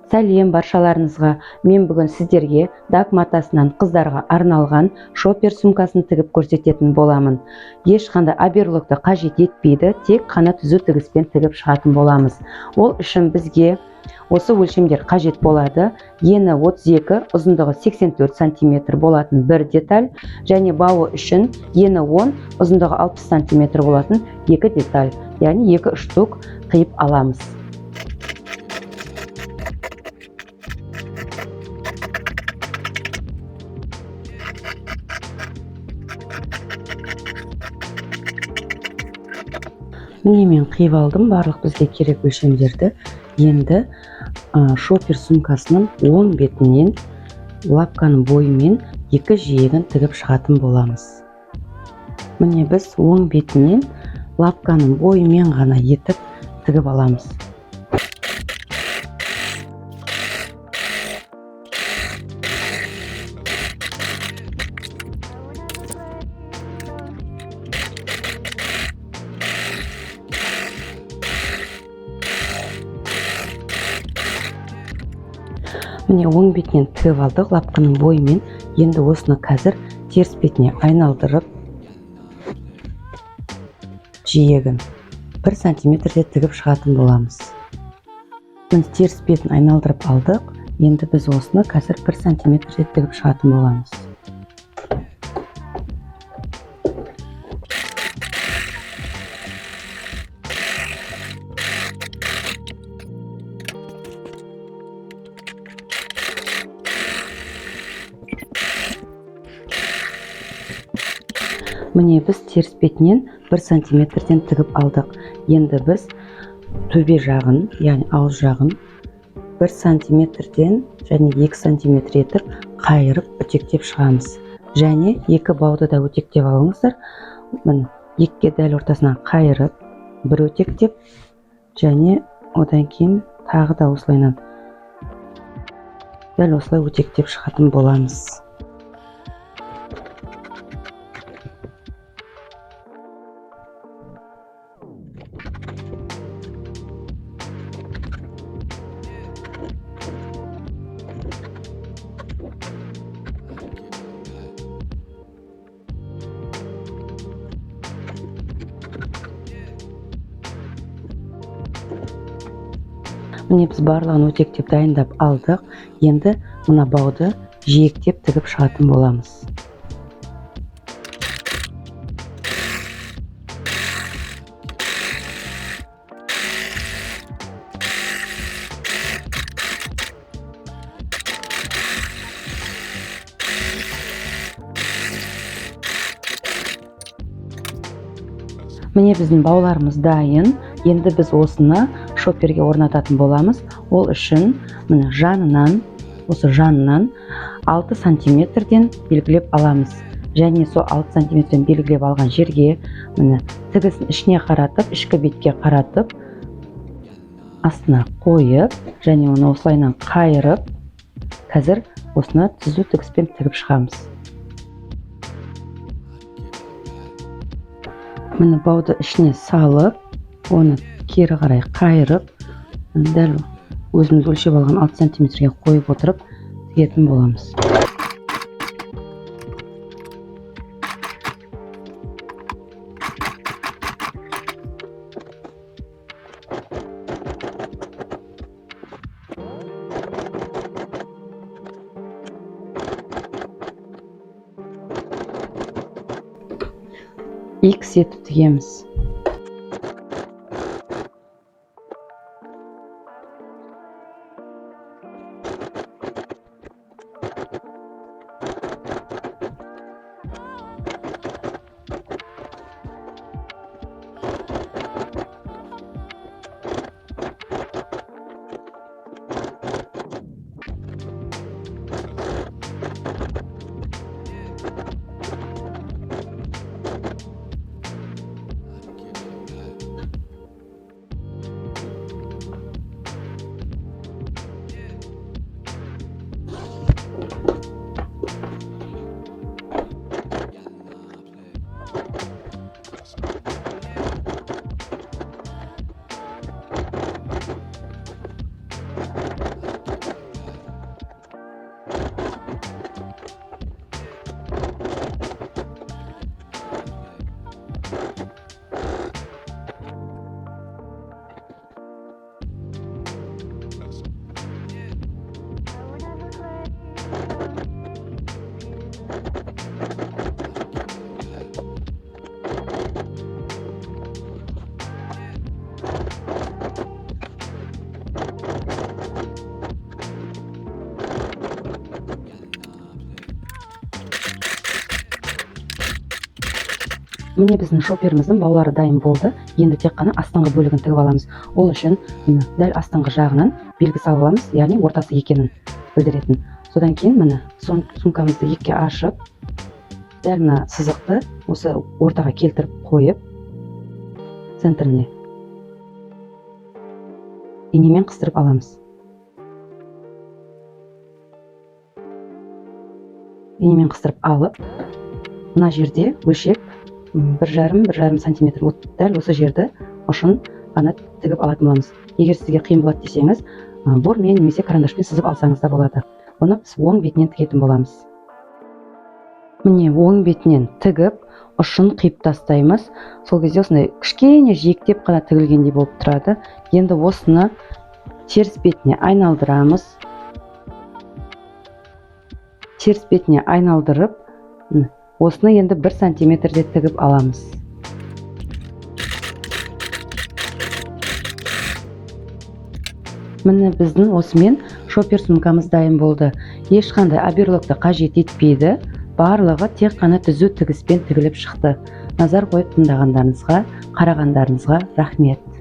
Сәлем баршаларыңызға. Мен бүгін сіздерге Дак матасынан қыздарға арналған шопер сумкасын тігіп көрсететін боламын. Ешқандай оверлокты қажет етпейді, тек қана түзу тігіспен тігіп шығатын боламыз. Ол үшін бізге осы өлшемдер қажет болады. Ені 32, ұзындығы 84 см болатын бір деталь, және бауы үшін ені 10, ұзындығы 60 см болатын екі деталь, яғни 2 штук қиып аламыз. Міне мен қиып алдым барлық бізге керек өлшемдерді. Енді шопер сумкасының оң бетінен лапканың бойымен екі жиегін тігіп шығатын боламыз. Міне біз оң бетінен лапканың бойымен ғана етіп тігіп аламыз. Міне оң бетінен тігіп алдық лапканың бойымен. Енді осыны қазір теріс бетіне айналдырып, жиегін 1 см-де тігіп шығатын боламыз. Міне теріс бетін айналдырып алдық. Енді біз осыны қазір 1 см-де тігіп шығатын боламыз. Міне біз теріс бетінен 1 см-ден тігіп алдық. Енді біз төбе жағын, яғни ауыз жағын 1 см-ден және 2 см етіп қайырып өтектеп шығамыз. Және екі бауды да өтектеп алыңыздар. Міне екіге дәл ортасынан қайырып, бір өтектеп, және одан кейін тағы да осылайынан дәл осылай өтектеп шығатын боламыз. Міне біз барлығын өтектеп дайындап алдық. Енді мына бауды жиектеп тігіп шығатын боламыз. Міне біздің бауларымыз дайын. Енді біз осыны шоперге орнататын боламыз. Ол үшін міне осы жанынан 6 см-ден белгілеп аламыз. Және сол 6 см-ден белгілеп алған жерге міне тігісін ішіне қаратып, ішкі бетке қаратып, астына қойып, және оны осылайынан қайырып, қазір осыны түзу тігіспен тігіп шығамыз. Міне бауды ішіне салып, оны кері қарай қайырып, дәл өзіміз өлшеп алған 6 см-ге қойып отырып тігетін боламыз. X етіп тігеміз. Міне біздің шоперіміздің баулары дайын болды. Енді тек қана астыңғы бөлігін тігіп аламыз. Ол үшін міне дәл астыңғы жағынан белгі салып аламыз, яғни ортасы екенін білдіретін. Содан кейін міне сумкамызды екіге ашып, дәл мына сызықты осы ортаға келтіріп қойып, центріне инемен қыстырып аламыз. Инемен қыстырып алып, мына жерде өлшеп 1,5 сантиметр дәл осы жерді ұшын ғана тігіп алатын боламыз. Егер сізге қиын болады десеңіз, бормен немесе карандашпен сызып алсаңыз да болады. Оны біз оң бетінен тігетін боламыз. Міне оң бетінен тігіп, ұшын қиып тастаймыз. Сол кезде осындай кішкене жиектеп қана тігілгендей болып тұрады. Енді осыны теріс бетіне айналдырамыз. Теріс бетіне айналдырып, осыны енді 1 сантиметрде тігіп аламыз. Міне біздің осымен шопер сумкамыз дайын болды. Ешқандай аберлокты қажет етпейді. Барлығы тек қана түзу тігіспен тігіліп шықты. Назар қойып тыңдағандарыңызға, қарағандарыңызға рахмет.